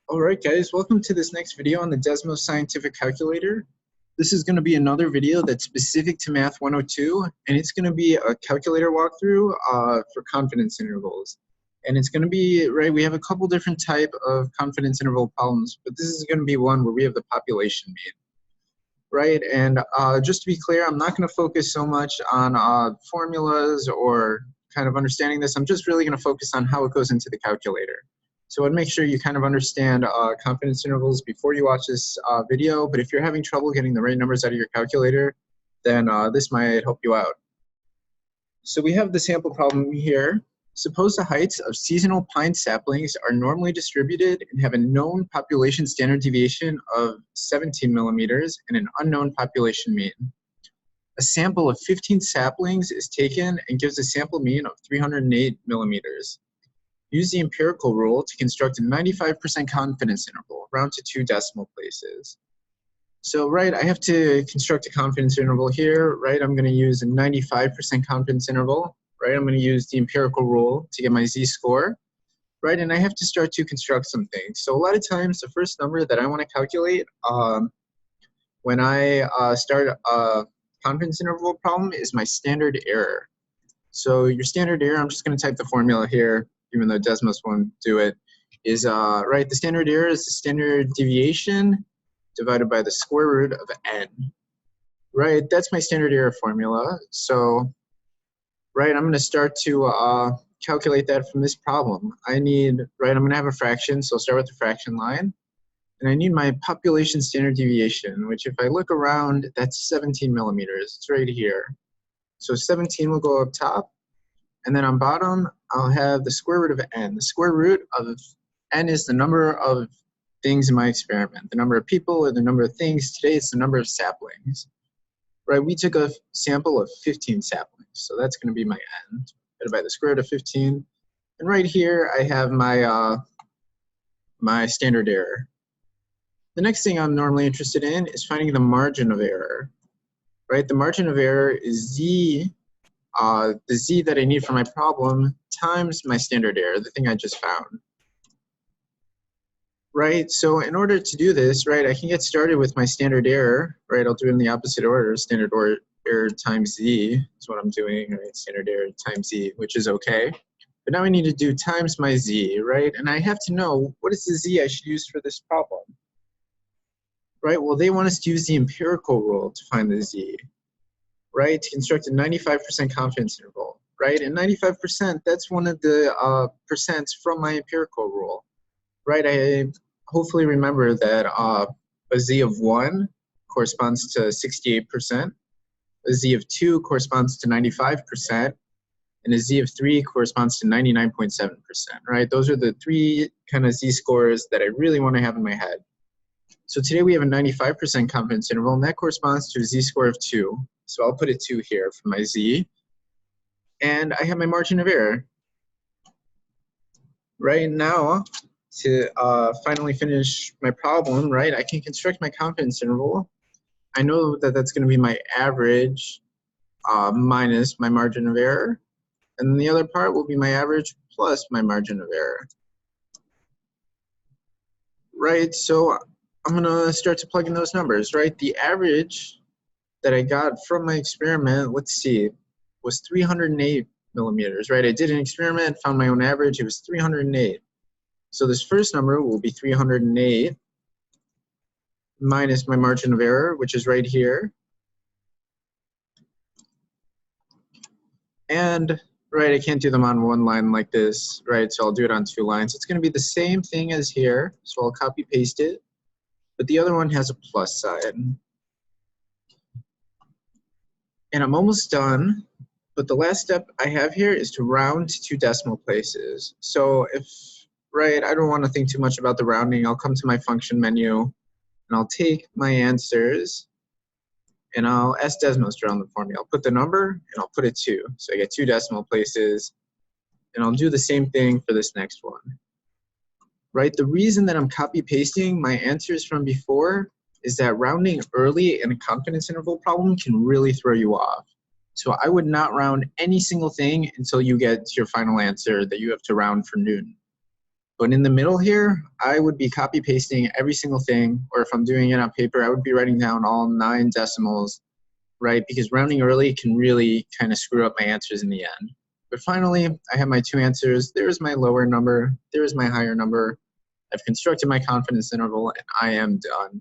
All right, guys, welcome to this next video on the Desmos Scientific Calculator. This is going to be another video that's specific to Math 102, and it's going to be a calculator walkthrough for confidence intervals. And it's going to be, right, we have a couple different type of confidence interval problems, but this is going to be one where we have the population mean, right? And just to be clear, I'm not going to focus so much on formulas or kind of understanding this. I'm just really going to focus on how it goes into the calculator. So I'd make sure you kind of understand confidence intervals before you watch this video, but if you're having trouble getting the right numbers out of your calculator, then this might help you out. So we have the sample problem here. Suppose the heights of seasonal pine saplings are normally distributed and have a known population standard deviation of 17 millimeters and an unknown population mean. A sample of 15 saplings is taken and gives a sample mean of 308 millimeters. Use the empirical rule to construct a 95% confidence interval, round to 2 decimal places. So, right, I have to construct a confidence interval here, right? I'm going to use a 95% confidence interval, right? I'm going to use the empirical rule to get my z-score, right? And I have to start to construct some things. So a lot of times, the first number that I want to calculate when I start a confidence interval problem is my standard error. So your standard error, I'm just going to type the formula here, even though Desmos won't do it, is, right, the standard error is the standard deviation divided by the square root of n. Right, that's my standard error formula. So, right, I'm going to start to calculate that from this problem. I need, right, I'm going to have a fraction, so I'll start with the fraction line. And I need my population standard deviation, which if I look around, that's 17 millimeters. It's right here. So 17 will go up top. And then on bottom, I'll have the square root of n. The square root of n is the number of things in my experiment, the number of people or the number of things. Today it's the number of saplings. Right, we took a sample of 15 saplings, so that's going to be my n, divided by the square root of 15. And right here, I have my, my standard error. The next thing I'm normally interested in is finding the margin of error. Right, the margin of error is z, the z that I need for my problem times my standard error, the thing I just found. Right, so in order to do this, right, I can get started with my standard error, right, I'll do it in the opposite order, standard error times z is what I'm doing, right, standard error times z, which is okay. But now I need to do times my z, right, and I have to know what is the z I should use for this problem. Right, well, they want us to use the empirical rule to find the z, right, to construct a 95% confidence interval, right, and 95%, that's one of the percents from my empirical rule, right. I hopefully remember that a z of 1 corresponds to 68%, a z of 2 corresponds to 95%, and a z of 3 corresponds to 99.7%, right? Those are the three kind of z-scores that I really want to have in my head. So today we have a 95% confidence interval, and that corresponds to a z-score of 2. So I'll put a 2 here for my z. And I have my margin of error. Right now, to finally finish my problem, right, I can construct my confidence interval. I know that that's going to be my average minus my margin of error. And then the other part will be my average plus my margin of error. Right, so I'm going to start to plug in those numbers, right? The average that I got from my experiment, let's see, was 308 millimeters, right? I did an experiment, found my own average, it was 308. So this first number will be 308 minus my margin of error, which is right here. And, right, I can't do them on one line like this, right? So I'll do it on 2 lines. It's going to be the same thing as here, so I'll copy paste it. But the other one has a plus sign. And I'm almost done. But the last step I have here is to round to 2 decimal places. So if, right, I don't want to think too much about the rounding. I'll come to my function menu, and I'll take my answers, and I'll ask Desmos to round them for me. I'll put the number, and I'll put it 2. So I get 2 decimal places, and I'll do the same thing for this next one. Right, the reason that I'm copy pasting my answers from before is that rounding early in a confidence interval problem can really throw you off. So I would not round any single thing until you get to your final answer that you have to round for Newton. But in the middle here, I would be copy pasting every single thing, or if I'm doing it on paper, I would be writing down all 9 decimals, right? Because rounding early can really kind of screw up my answers in the end. But finally, I have my 2 answers. There's my lower number, there's my higher number. I've constructed my confidence interval, and I am done.